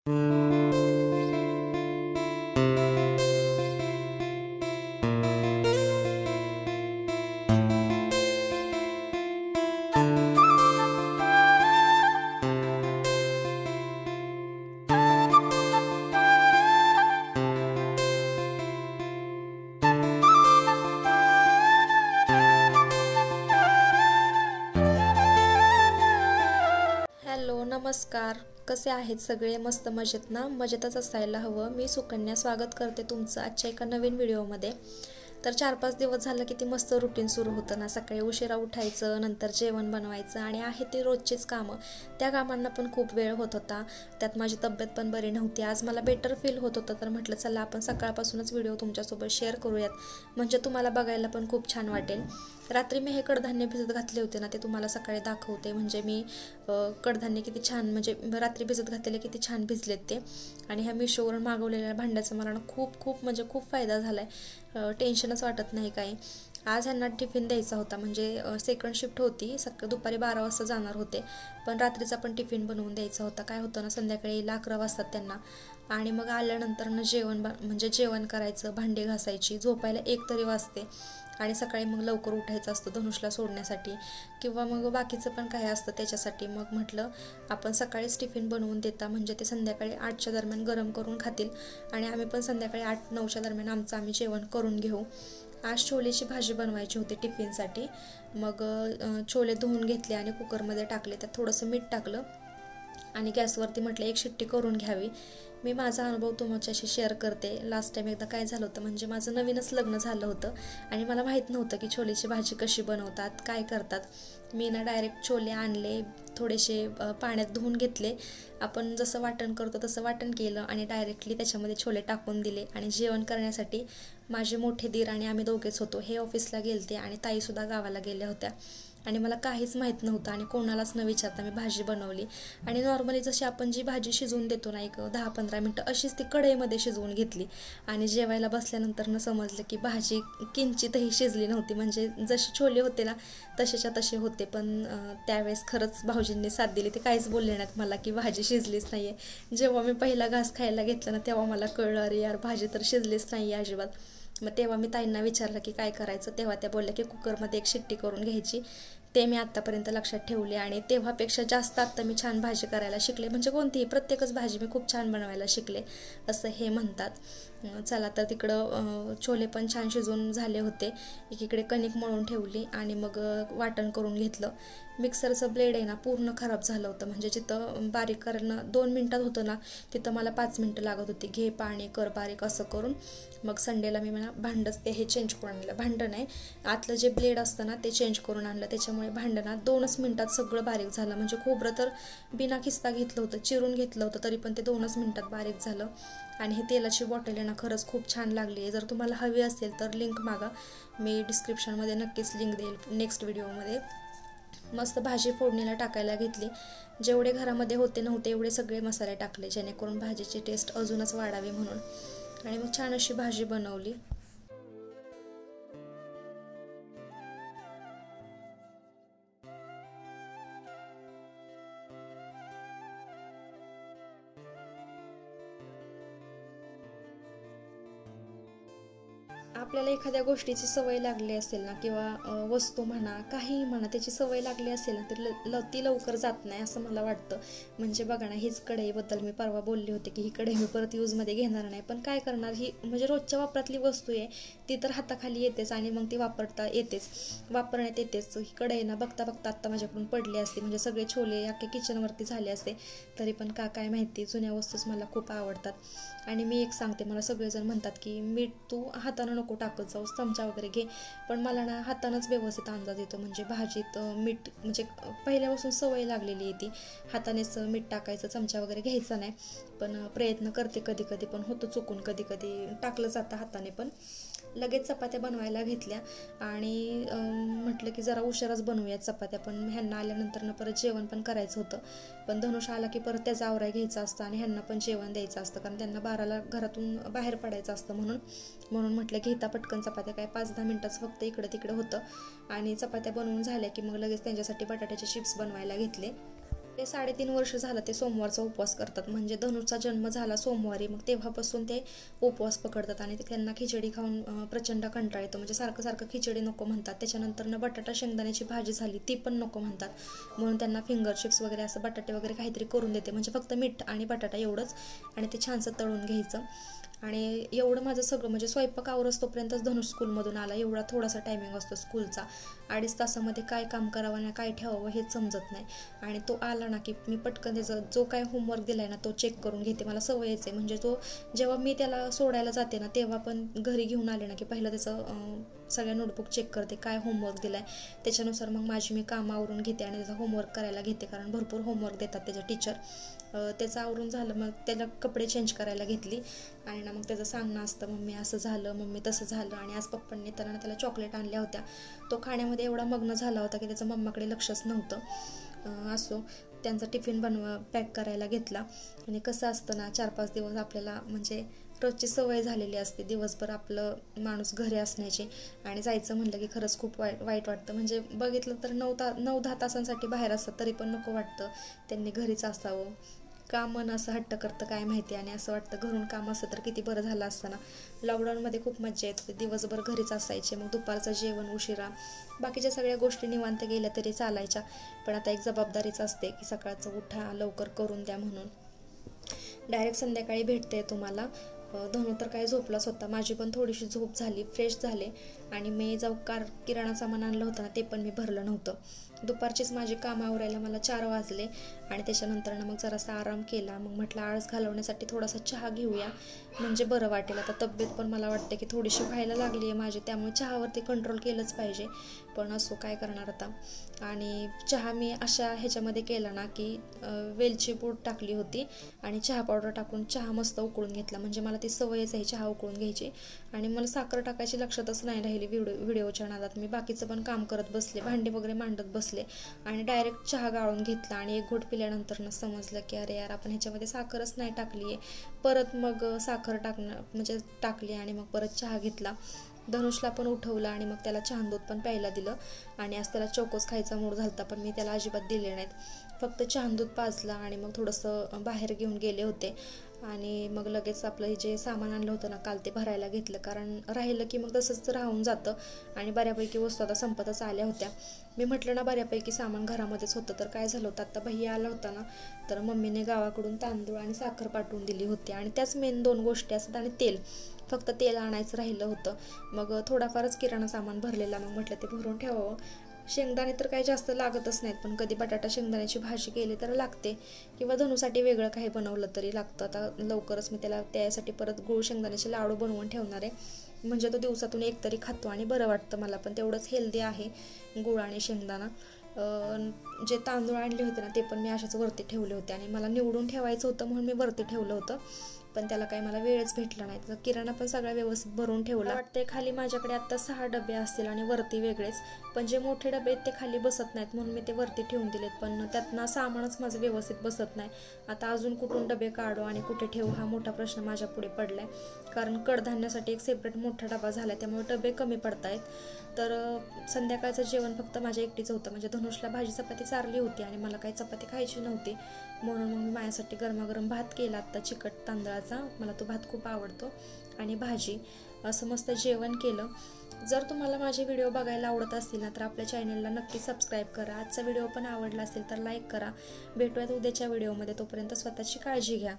Hello नमस्कार. कसे आहेत सगळे? मस्त मजेत ना? मजेतच असायला हवं. मी सुकन्या स्वागत करते तुमचं आजच्या एका नवीन व्हिडिओमध्ये. तर 4-5 दिवस झालं किती मस्त रुटीन सुरू होतं ना. सकाळी उशिरा उठायचं, नंतर जेवण बनवायचं आणि आहे ते रोजचीच कामं. त्या कामांना पण खूप वेळ होत होता. त्यात माझी तब्येत पण बरी नव्हती. आज मला बेटर फील होत होतं तर म्हटलं चला आपण सकाळपासूनच व्हिडिओ तुमच्यासोबत शेअर करूयात, म्हणजे तुम्हाला बघायला पण खूप छान वाटेल. रात्री मी हे कडधान्य भिजत घातले होते ना, ते तुम्हाला सकाळी दाखवते. म्हणजे मी कडधान्य किती छान, म्हणजे रात्री भिजत घातलेले किती छान भिजलेत ते. आणि ह्या मिशोवरून मागवलेल्या भांड्याचा मला ना खूप फायदा झाला आहे. टेन्शनच वाटत नाही काही. आज ह्यांना टिफिन द्यायचा होता, म्हणजे सेकंड शिफ्ट होती. दुपारी 12 वाजता जाणार होते, पण रात्रीचा पण टिफिन बनवून द्यायचा होता. काय होतं ना, संध्याकाळी 11 वाजतात त्यांना. आणि मग आल्यानंतर ना म्हणजे जेवण करायचं, भांडे घासायची, झोपायला 1 तरी वाजते. आणि सकाळी मग लवकर उठायचं असतं धनुषला सोडण्यासाठी, किंवा मग बाकीचं पण काही असतं त्याच्यासाठी. मग म्हटलं आपण सकाळीच टिफिन बनवून देता, म्हणजे ते संध्याकाळी 8च्या दरम्यान गरम करून खातील आणि आम्ही पण संध्याकाळी 8-9च्या दरम्यान आम्ही जेवण करून घेऊ. आज छोलेची भाजी बनवायची होती टिफिनसाठी. मग छोले धुवून घेतले आणि कुकरमध्ये टाकले. त्यात थोडंसं मीठ टाकलं आणि गॅसवरती म्हटलं 1 शिट्टी करून घ्यावी. मी माझा अनुभव तुमच्याशी शेअर करते. लास्ट टाईम एकदा काय झालं होतं, म्हणजे माझं नवीनच लग्न झालं होतं आणि मला माहीत नव्हतं की छोलेची भाजी कशी बनवतात, काय करतात. मी ना डायरेक्ट छोले आणले, थोडेसे पाण्यात धुवून घेतले. आपण जसं वाटण करतो तसं वाटण केलं आणि डायरेक्टली त्याच्यामध्ये छोले टाकून दिले. आणि जेवण करण्यासाठी माझे मोठे दीर आणि आम्ही दोघेच होतो. हे ऑफिसला गेलते आणि ताईसुद्धा गावाला गेल्या होत्या. आणि मला काहीच माहीत नव्हतं आणि कोणालाच न विचारता मी भाजी बनवली. आणि नॉर्मली जशी आपण जी भाजी शिजवून देतो ना, एक 10-15 मिनटं अशीच ती कढईमध्ये शिजवून घेतली. आणि जेवायला बसल्यानंतर समजलं की भाजी किंचितही शिजली नव्हती. म्हणजे जसे छोले होते ना तसेच्या तसे होते. पण त्यावेळेस खरंच भाऊजींनी साथ दिली. ते काहीच बोलले नाहीत मला की भाजी शिजलीच नाही आहे. जेव्हा मी पहिला घास खायला घेतला ना, तेव्हा मला कळलं अरे यार, भाजी तर शिजलीच नाही आहे अजिबात. मग तेव्हा मी ताईंना विचारलं की काय करायचं. तेव्हा त्या बोलल्या की कुकरमध्ये 1 शिट्टी करून घ्यायची. ते मी आत्तापर्यंत लक्षात ठेवले आणि तेव्हापेक्षा जास्त आत्ता मी छान भाजी करायला शिकले. म्हणजे कोणतीही प्रत्येकच भाजी मी खूप छान बनवायला शिकले असं हे म्हणतात. चला तर तिकडं छोले पण छान शिजून झाले होते. एकीकडे कणिक मळून ठेवली आणि मग वाटण करून घेतलं. मिक्सरचं ब्लेड आहे ना पूर्ण खराब झालं होतं. म्हणजे जिथं बारीक करणं 2 मिनटात होतं ना, तिथं मला 5 मिनटं लागत होती. घे पाणी कर बारीक असं करून. मग संडेला मी मला भांडंच ते हे चेंज करून आणलं. भांडं नाही, आतलं जे ब्लेड असतं ना ते चेंज करून आणलं. त्याच्यामुळे भांडं ना 2च मिनटात सगळं बारीक झालं. म्हणजे खोबरं तर बिना खिस्ता घेतलं होतं, चिरून घेतलं होतं, तरी पण ते 2च मिनटात बारीक झालं. आणि हे तेलाची बॉटल आहे ना खरंच खूप छान लागली आहे. जर तुम्हाला हवी असेल तर लिंक मागा, मी डिस्क्रिप्शनमध्ये नक्कीच लिंक देईल नेक्स्ट व्हिडिओमध्ये. मस्त भाजी फोडणीला टाकायला घेतली. जेवढे घरामध्ये होते नव्हते एवढे सगळे मसाले टाकले, जेणेकरून भाजीची टेस्ट अजूनच वाढावी म्हणून. आणि मग छान अशी भाजी बनवली. आपल्याला एखाद्या गोष्टीची सवय लागली असेल ना, किंवा वस्तू म्हणा काहीही म्हणा, त्याची सवय लागली असेल ना तर ती लवकर जात नाही असं मला वाटतं. म्हणजे बघा ना, हीच कढईबद्दल मी परवा बोलली होते की ही कढई मी परत यूजमध्ये घेणार नाही. पण काय करणार, ही म्हणजे रोजच्या वापरातली वस्तू आहे, ती तर हाताखाली येतेच आणि मग ती वापरण्यात येतेच. ही कढई ना बघता बघता आत्ता माझ्याकडून पडली असते. म्हणजे सगळे छोले अख्ख्या किचनवरती झाले असते. तरी पण काय माहिती, जुन्या वस्तूच मला खूप आवडतात. आणि मी एक सांगते, मला सगळेजण म्हणतात की मीठ तू हातानं नको टाकत जाऊस, चमचा वगैरे घे. पण मला ना हातानंच व्यवस्थित अंदाज येतो. म्हणजे भाजीत मीठ म्हणजे पहिल्यापासून सवय लागलेली आहे ती. हातानेच मीठ टाकायचं, चमचा वगैरे घ्यायचा नाही. पण प्रयत्न करते कधी कधी, पण होतं चुकून कधी कधी टाकलं जातं हाताने. पण लगेच चपात्या बनवायला घेतल्या आणि म्हटलं की जरा उशिराच बनवूयात चपात्या. पण ह्यांना आल्यानंतर परत जेवण पण करायचं होतं. पण धनुष आला की परत त्याचा आवराय घ्यायचा असतं आणि ह्यांना पण जेवण द्यायचं असतं, कारण त्यांना 12ला घरातून बाहेर पडायचं असतं. म्हणून म्हटलं घेता पटकन चपात्या, काय 5-10 मिनटाचं फक्त इकडं तिकडं होतं. आणि चपात्या बनवून झाल्या की मग लगेच त्यांच्यासाठी बटाट्याचे चिप्स बनवायला घेतले. ते 3.5 वर्ष झालं ते सोमवारचा उपवास करतात. म्हणजे धनुचा जन्म झाला सोमवारी, मग तेव्हापासून ते उपवास पकडतात आणि त्यांना खिचडी खाऊन प्रचंड कंटाळा येतो. म्हणजे सारखं सारखं खिचडी नको म्हणतात. त्याच्यानंतर बटाटा शेंगदाण्याची भाजी झाली ती पण नको म्हणतात. म्हणून त्यांना फिंगर चिप्स वगैरे असं बटाटे वगैरे काहीतरी करून देते. म्हणजे फक्त मीठ आणि बटाटा एवढंच, आणि ते छानसं तळून घ्यायचं. आणि एवढं माझं सगळं म्हणजे स्वयंपाक आवरस तोपर्यंतच धनुष स्कूलमधून आला. एवढा थोडासा टायमिंग असतो स्कूलचा. 2.5 तासामध्ये काय काम करावं ना काय ठेवावं हेच समजत नाही. आणि तो आला ना की मी पटकन त्याचा जो काय होमवर्क दिलाय ना तो चेक करून घेते. मला सवयच आहे. म्हणजे तो जेव्हा मी त्याला सोडायला जाते ना तेव्हा पण घरी घेऊन आले ना की पहिलं त्याचं सगळ्या नोटबुक चेक करते काय होमवर्क दिलाय. त्याच्यानुसार मग मी कामं आवरून घेते आणि त्याचा होमवर्क करायला घेते. कारण भरपूर होमवर्क देतात त्याचे टीचर. त्याचं आवरून झालं मग त्याला कपडे चेंज करायला घेतली आणि मग त्याचं सांगणं असतं, मम्मी असं झालं, मम्मी तसं झालं. आणि आज पप्पांनी येताना त्याला चॉकलेट आणल्या होत्या. तो खाण्यामध्ये एवढा मग्न झाला होता की त्याचं मम्माकडे लक्षच नव्हतं. असो, त्यांचा टिफिन पॅक करायला घेतला. आणि कसं असतं ना 4-5 दिवस आपल्याला म्हणजे रोजची सवय झालेली असते दिवसभर आपलं माणूस घरी असण्याची, आणि जायचं म्हणलं की खरंच खूप वाईट वाटतं. म्हणजे बघितलं तर 9-10 तासांसाठी बाहेर असतात तरी पण नको वाटतं त्यांनी घरीच असावं. का मन असं हट्ट करतं काय माहिती. आणि असं वाटतं घरून काम असतं तर किती बरं झालं असतं ना. लॉकडाऊनमध्ये खूप मजा येते. दिवसभर घरीच असायचे, मग दुपारचं जेवण उशिरा, बाकीच्या सगळ्या गोष्टी निवांत गेल्या तरी चालायच्या. पण आता एक जबाबदारीच असते की सकाळचं उठा, लवकर करून द्या म्हणून. डायरेक्ट संध्याकाळी भेटते तुम्हाला. धनु तर काय झोपलाच होता. माझी पण थोडीशी झोप झाली, फ्रेश झाले. आणि मी किराणा सामान आणलं होतं ना ते पण मी भरलं नव्हतं. दुपारचीच माझी कामं आवरायला मला 4 वाजले. आणि त्याच्यानंतर मग जरासा आराम केला. मग म्हटलं आळस घालवण्यासाठी थोडासा चहा घेऊया म्हणजे बरं वाटेल. आता तब्येत पण मला वाटते की थोडीशी व्हायला लागली आहे माझी, त्यामुळे चहावरती कंट्रोल केलंच पाहिजे. पण असो काय करणार आता. आणि चहा मी अशा ह्याच्यामध्ये केला ना की वेलची पूड टाकली होती आणि चहा पावडर टाकून चहा मस्त उकळून घेतला. म्हणजे मला ती सवयच आहे चहा उकळून घ्यायची. आणि मला साखर टाकायची लक्षातच नाही राहिली व्हिडिओच्या नादात. मी बाकीचं पण काम करत बसले, भांडी वगैरे मांडत बसले आणि डायरेक्ट चहा गाळून घेतला. आणि एक घोट पिल्यानंतर समजलं की अरे यार आपण ह्याच्यामध्ये साखरच नाही टाकली आहे. परत मग साखर टाकली आणि मग परत चहा घेतला. धनुषला पण उठवलं आणि मग त्याला छान दूध पण प्यायला दिलं. आणि आज त्याला चोकोस खायचा मूड झालता पण मी त्याला अजिबात दिले नाहीत. फक्त छान दूध पाजलं आणि मग थोडंसं बाहेर घेऊन गेले होते. आणि मग लगेच आपलं जे सामान आणलं होतं ना काल ते भरायला घेतलं. कारण राहिलं की मग तसंच राहून जातं. आणि बऱ्यापैकी वस्तू आता संपतच आल्या होत्या. मी म्हटलं ना बऱ्यापैकी सामान घरामध्येच होतं, तर काय झालं होतं आता भैया आला होता ना तर मम्मीने गावाकडून तांदूळ आणि साखर पाठवून दिली होती. आणि त्याच मेन 2 गोष्टी असतात. आणि तेल, फक्त तेल आणायचं राहिलं होतं. मग थोडाफारच किराणा सामान भरलेला. मग म्हटलं ते भरून ठेवावं. शेंगदाणे तर काही जास्त लागतच नाहीत, पण कधी बटाटा शेंगदाण्याची भाजी केली तर लागते, किंवा धनुसाठी वेगळं काही बनवलं तरी लागतं. आता लवकरच मी त्यासाठी परत गूळ शेंगदाण्याचे लाडू बनवून ठेवणार आहे. म्हणजे तो दिवसातून एक तरी खातो आणि बरं वाटतं मला पण. तेवढंच हेल्दी आहे गूळ आणि शेंगदाणा. जे तांदूळ आणले होते ना ते पण मी अशाच वरती ठेवले होते. आणि मला निवडून ठेवायचं होतं म्हणून मी वरती ठेवलं होतं, पण त्याला काही मला वेळच भेटला नाही. तर किराणा पण सगळा व्यवस्थित भरून ठेवला. वाटते खाली माझ्याकडे आता 6 डबे असतील आणि वरती वेगळेच. पण जे मोठे डबे आहेत ते खाली बसत नाहीत म्हणून मी ते वरती ठेवून दिलेत. पण त्यातनं सामानच माझं व्यवस्थित बसत नाही. आता अजून कुठून डबे काढू आणि कुठे ठेवू हा मोठा प्रश्न माझ्या पुढे पडलाय. कारण कडधान्यासाठी एक सेपरेट मोठा डबा झाला, त्यामुळे डबे कमी पडतायत. तर संध्याकाळचं जेवण फक्त माझ्या एकटीचं होतं. म्हणजे धनुषला भाजी चपाती चारली होती आणि मला काही चपाती खायची नव्हती, म्हणून मग मी माझ्यासाठी गरमागरम भात केला आत्ता चिकट तांदळाचा. मला तो भात खूप आवडतो. आणि भाजी, असं मस्त जेवण केलं. जर तुम्हाला माझे व्हिडिओ बघायला आवडत असतील ना तर आपल्या चॅनलला नक्की सबस्क्राईब करा. आजचा व्हिडिओ पण आवडला असेल तर लाईक करा. भेटूयात उद्याच्या व्हिडिओमध्ये. तोपर्यंत स्वतःची काळजी घ्या.